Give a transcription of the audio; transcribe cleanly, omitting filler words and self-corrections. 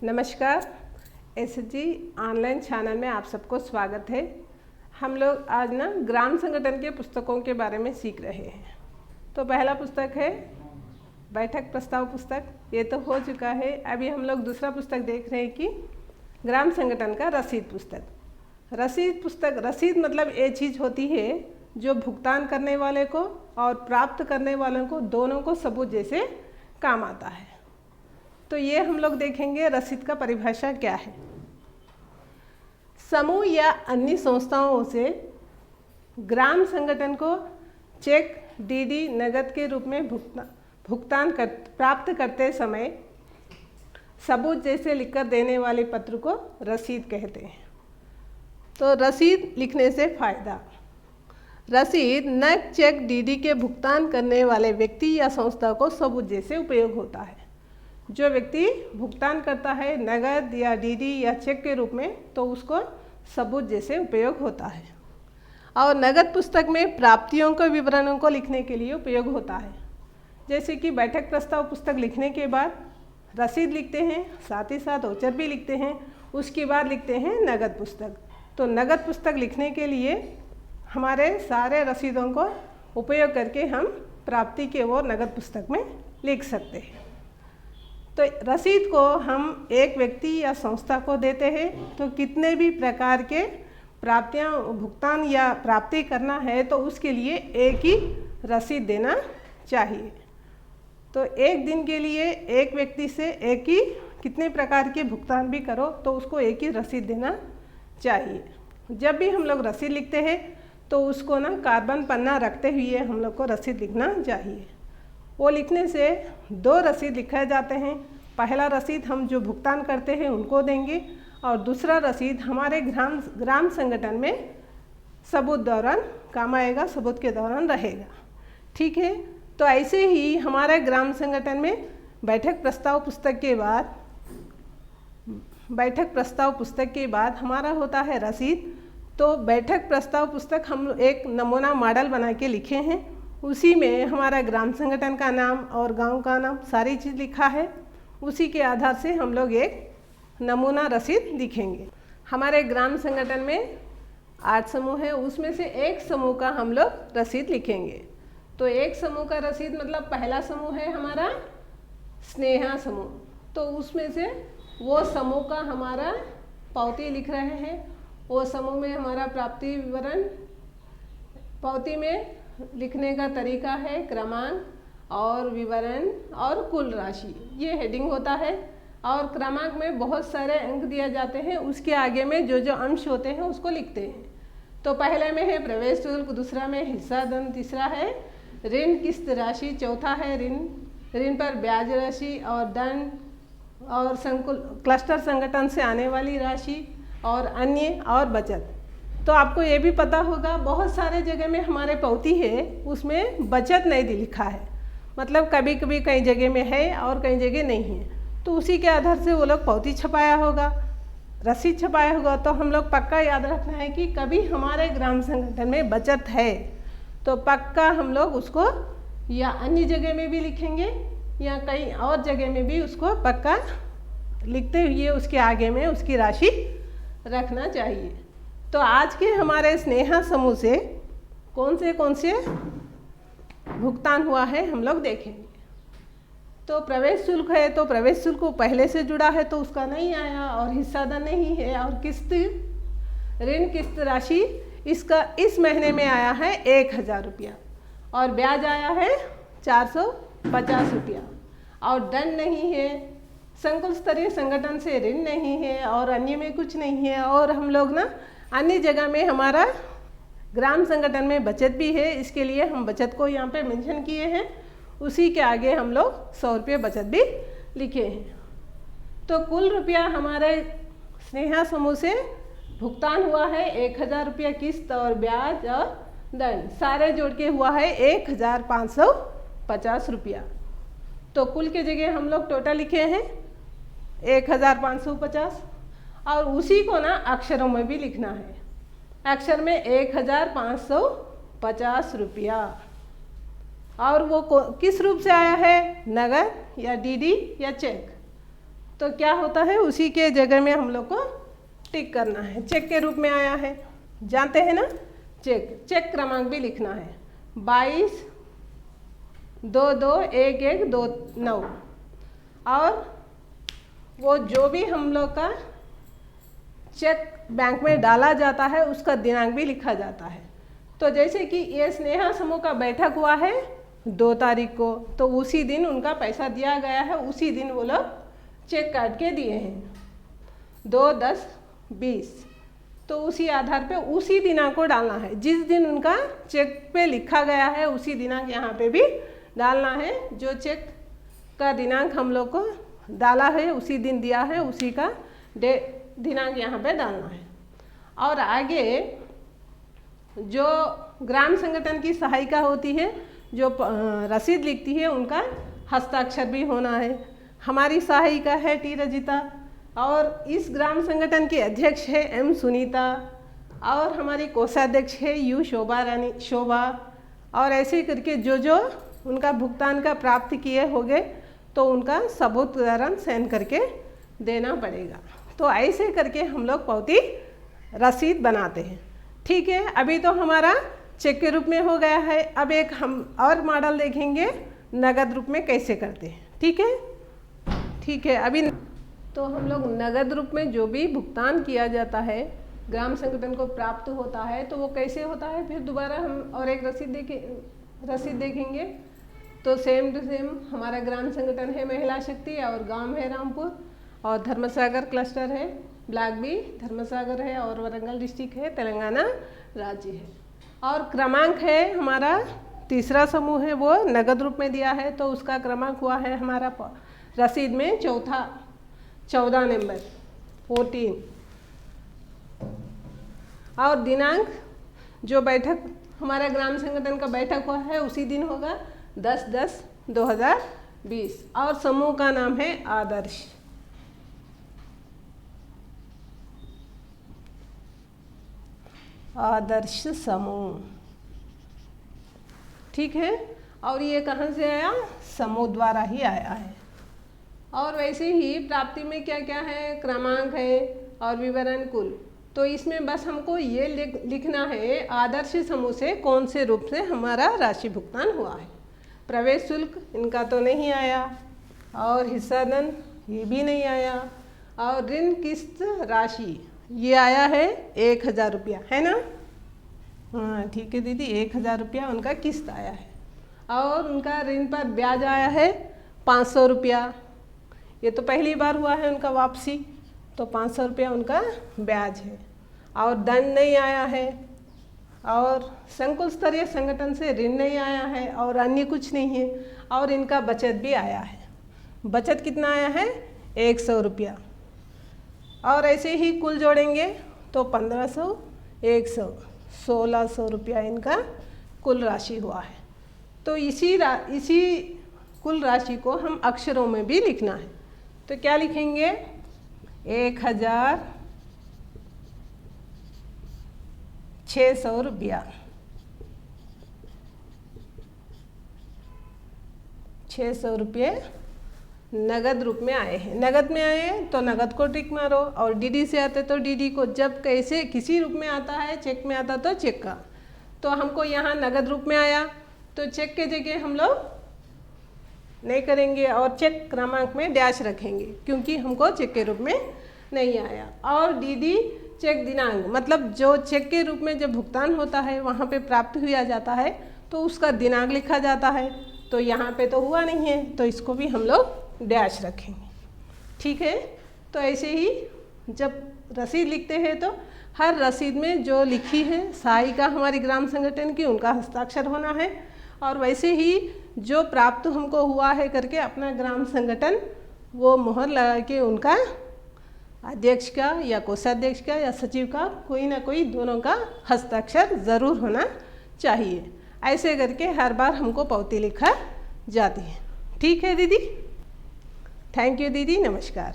नमस्कार, SHG online channel में आप सबको स्वागत है। हम लोग आज ना ग्राम संगठन के पुस्तकों के बारे में सीख रहे हैं। तो पहला पुस्तक है बैठक प्रस्ताव पुस्तक, ये तो हो चुका है। अभी हम लोग दूसरा पुस्तक देख रहे हैं कि ग्राम संगठन का रसीद पुस्तक। रसीद मतलब ये चीज़ होती है जो भुगतान करने वाले को और प्राप्त करने वालों को दोनों को सबूत जैसे काम आता है। तो ये हम लोग देखेंगे रसीद का परिभाषा क्या है। समूह या अन्य संस्थाओं से ग्राम संगठन को चेक, डीडी, नगद के रूप में प्राप्त करते समय सबूत जैसे लिखकर देने वाले पत्र को रसीद कहते हैं। तो रसीद लिखने से फायदा। रसीद नकद, चेक, डीडी के भुगतान करने वाले व्यक्ति या संस्था को सबूत जैसे उपयोग होता है। जो व्यक्ति भुगतान करता है नगद या डीडी या चेक के रूप में, तो उसको सबूत जैसे उपयोग होता है। और नगद पुस्तक में प्राप्तियों के विवरणों को लिखने के लिए उपयोग होता है। जैसे कि बैठक प्रस्ताव पुस्तक लिखने के बाद रसीद लिखते हैं, साथ ही साथ वाउचर भी लिखते हैं, उसके बाद लिखते हैं नगद पुस्तक। तो नगद पुस्तक लिखने के लिए हमारे सारे रसीदों को उपयोग करके हम प्राप्ति के वो नगद पुस्तक में लिख सकते हैं। तो रसीद को हम एक व्यक्ति या संस्था को देते हैं, तो कितने भी प्रकार के प्राप्तियां, भुगतान या प्राप्ति करना है तो उसके लिए एक ही रसीद देना चाहिए। तो एक दिन के लिए एक व्यक्ति से एक ही कितने प्रकार के भुगतान भी करो तो उसको एक ही रसीद देना चाहिए। जब भी हम लोग रसीद लिखते हैं तो उसको ना कार्बन पन्ना रखते हुए हम लोग को रसीद लिखना चाहिए। वो लिखने से दो रसीद लिखाए जाते हैं। पहला रसीद हम जो भुगतान करते हैं उनको देंगे और दूसरा रसीद हमारे ग्राम संगठन में सबूत दौरान काम आएगा, सबूत के दौरान रहेगा। ठीक है। तो ऐसे ही हमारे ग्राम संगठन में बैठक प्रस्ताव पुस्तक के बाद हमारा होता है रसीद। तो बैठक प्रस्ताव पुस्तक हम एक नमूना मॉडल बना के लिखे हैं। उसी में हमारा ग्राम संगठन का नाम और गांव का नाम सारी चीज़ लिखा है। उसी के आधार से हम लोग एक नमूना रसीद लिखेंगे। हमारे ग्राम संगठन में 8 समूह है, उसमें से एक समूह का हम लोग रसीद लिखेंगे। तो एक समूह का रसीद मतलब पहला समूह है हमारा स्नेहा समूह। तो उसमें से वो समूह का हमारा पावती लिख रहे हैं। वो समूह में हमारा प्राप्ति विवरण, पावती में लिखने का तरीका है क्रमांक और विवरण और कुल राशि, ये हेडिंग होता है। और क्रमांक में बहुत सारे अंक दिए जाते हैं, उसके आगे में जो जो अंश होते हैं उसको लिखते हैं। तो पहले में है प्रवेश शुल्क, दूसरा में हिस्सा धन, तीसरा है ऋण किस्त राशि, चौथा है ऋण पर ब्याज राशि और दंड और क्लस्टर संगठन से आने वाली राशि और अन्य और बचत। तो आपको ये भी पता होगा बहुत सारे जगह में हमारे पावती है उसमें बचत नहीं लिखा है, मतलब कभी कभी कई जगह में है और कई जगह नहीं है। तो उसी के आधार से वो लोग पावती छपाया होगा, रसीद छपाया होगा। तो हम लोग पक्का याद रखना है कि कभी हमारे ग्राम संगठन में बचत है तो पक्का हम लोग उसको या अन्य जगह में भी लिखेंगे या कई और जगह में भी उसको पक्का लिखते हुए उसके आगे में उसकी राशि रखना चाहिए। तो आज के हमारे स्नेहा समूह से कौन से भुगतान हुआ है हम लोग देखेंगे। तो प्रवेश शुल्क है, तो प्रवेश शुल्क पहले से जुड़ा है तो उसका नहीं आया, और हिस्सा धन नहीं है, और ऋण किस्त राशि इसका इस महीने में आया है 1000 रुपया, और ब्याज आया है 450 रुपया, और दंड नहीं है, संकुल स्तरीय संगठन से ऋण नहीं है, और अन्य में कुछ नहीं है। और हम लोग ना अन्य जगह में हमारा ग्राम संगठन में बचत भी है, इसके लिए हम बचत को यहाँ पे मेंशन किए हैं। उसी के आगे हम लोग 100 रुपये बचत भी लिखे हैं। तो कुल रुपया हमारे स्नेहा समूह से भुगतान हुआ है 1000 रुपया किस्त और ब्याज और दंड सारे जोड़ के हुआ है 1550 रुपया। तो कुल के जगह हम लोग टोटल लिखे हैं 1550, और उसी को ना अक्षरों में भी लिखना है। अक्षर में 1550 रुपया। और वो किस रूप से आया है, नगद या डीडी या चेक। तो क्या होता है, उसी के जगह में हम लोग को टिक करना है। चेक के रूप में आया है, जानते हैं ना, चेक क्रमांक भी लिखना है 22-22-1129। और वो जो भी हम लोग का चेक बैंक में डाला जाता है उसका दिनांक भी लिखा जाता है। तो जैसे कि ये स्नेहा समूह का बैठक हुआ है 2 तारीख को, तो उसी दिन उनका पैसा दिया गया है, उसी दिन वो लोग चेक काट के दिए हैं 2-10-20। तो उसी आधार पे उसी दिनांक को डालना है, जिस दिन उनका चेक पे लिखा गया है उसी दिनांक यहाँ पे भी डालना है। जो चेक का दिनांक हम लोग को डाला है, उसी दिन दिया है, उसी का दिनांक यहाँ पे डालना है। और आगे जो ग्राम संगठन की सहायिका होती है, जो रसीद लिखती है, उनका हस्ताक्षर भी होना है। हमारी सहायिका है टी रजिता, और इस ग्राम संगठन की अध्यक्ष है एम सुनीता, और हमारी कोषाध्यक्ष है यू शोभा। और ऐसे करके जो उनका भुगतान का प्राप्त किए होंगे तो उनका सबूतकरण सेंड करके देना पड़ेगा। तो ऐसे करके हम लोग पावती रसीद बनाते हैं। ठीक है, अभी तो हमारा चेक के रूप में हो गया है। अब एक हम और मॉडल देखेंगे नगद रूप में कैसे करते हैं। ठीक है, अभी तो हम लोग नगद रूप में जो भी भुगतान किया जाता है, ग्राम संगठन को प्राप्त होता है, तो वो कैसे होता है, फिर दोबारा हम और एक रसीद देखेंगे। तो सेम टू सेम हमारा ग्राम संगठन है महिला शक्ति, और गांव है रामपुर, और धर्मसागर क्लस्टर है, ब्लॉक भी धर्मसागर है, और वरंगल डिस्ट्रिक्ट है, तेलंगाना राज्य है। और क्रमांक है हमारा तीसरा समूह है, वो नगद रूप में दिया है, तो उसका क्रमांक हुआ है हमारा रसीद में 14 नंबर 14। और दिनांक जो बैठक हमारा ग्राम संगठन का बैठक हुआ है उसी दिन होगा 10-10-2020। और समूह का नाम है आदर्श समूह। ठीक है, और ये कहाँ से आया, समूह द्वारा ही आया है। और वैसे ही प्राप्ति में क्या क्या है, क्रमांक है और विवरण कुल। तो इसमें बस हमको ये लिखना है आदर्श समूह से कौन से रूप से हमारा राशि भुगतान हुआ है। प्रवेश शुल्क इनका तो नहीं आया, और हिस्सा दंड ये भी नहीं आया, और ऋण किस्त राशि ये आया है 1000 रुपया, है ना। हाँ ठीक है दीदी, 1000 रुपया उनका किस्त आया है। और उनका ऋण पर ब्याज आया है 500 रुपया। ये तो पहली बार हुआ है उनका वापसी, तो 500 रुपया उनका ब्याज है। और दंड नहीं आया है, और संकुल स्तरीय संगठन से ऋण नहीं आया है, और अन्य कुछ नहीं है। और इनका बचत भी आया है। बचत कितना आया है, 100 रुपया। और ऐसे ही कुल जोड़ेंगे तो 1500, 100, 1600 रुपया इनका कुल राशि हुआ है। तो इसी कुल राशि को हम अक्षरों में भी लिखना है। तो क्या लिखेंगे, 1600 रुपया, 600 रुपये नगद रूप में आए हैं। नगद में आए तो नगद को टिक मारो, और डीडी से आते तो डीडी को। जब कैसे किसी रूप में आता है, चेक में आता तो चेक का। तो हमको यहाँ नगद रूप में आया तो चेक के जगह हम लोग नहीं करेंगे, और चेक क्रमांक में डैश रखेंगे क्योंकि हमको चेक के रूप में नहीं आया। और डीडी चेक दिनांक, मतलब जो चेक के रूप में जब भुगतान होता है वहाँ पे प्राप्त हुआ जाता है तो उसका दिनांक लिखा जाता है। तो यहाँ पे तो हुआ नहीं है, तो इसको भी हम लोग डैश रखेंगे। ठीक है, तो ऐसे ही जब रसीद लिखते हैं तो हर रसीद में जो लिखी है सहायिका हमारी ग्राम संगठन की, उनका हस्ताक्षर होना है। और वैसे ही जो प्राप्त हमको हुआ है करके अपना ग्राम संगठन वो मोहर लगा के उनका अध्यक्ष का या कोषाध्यक्ष का या सचिव का कोई ना कोई दोनों का हस्ताक्षर ज़रूर होना चाहिए। ऐसे करके हर बार हमको पावती लिखा जाती है। ठीक है दीदी, थैंक यू दीदी, नमस्कार।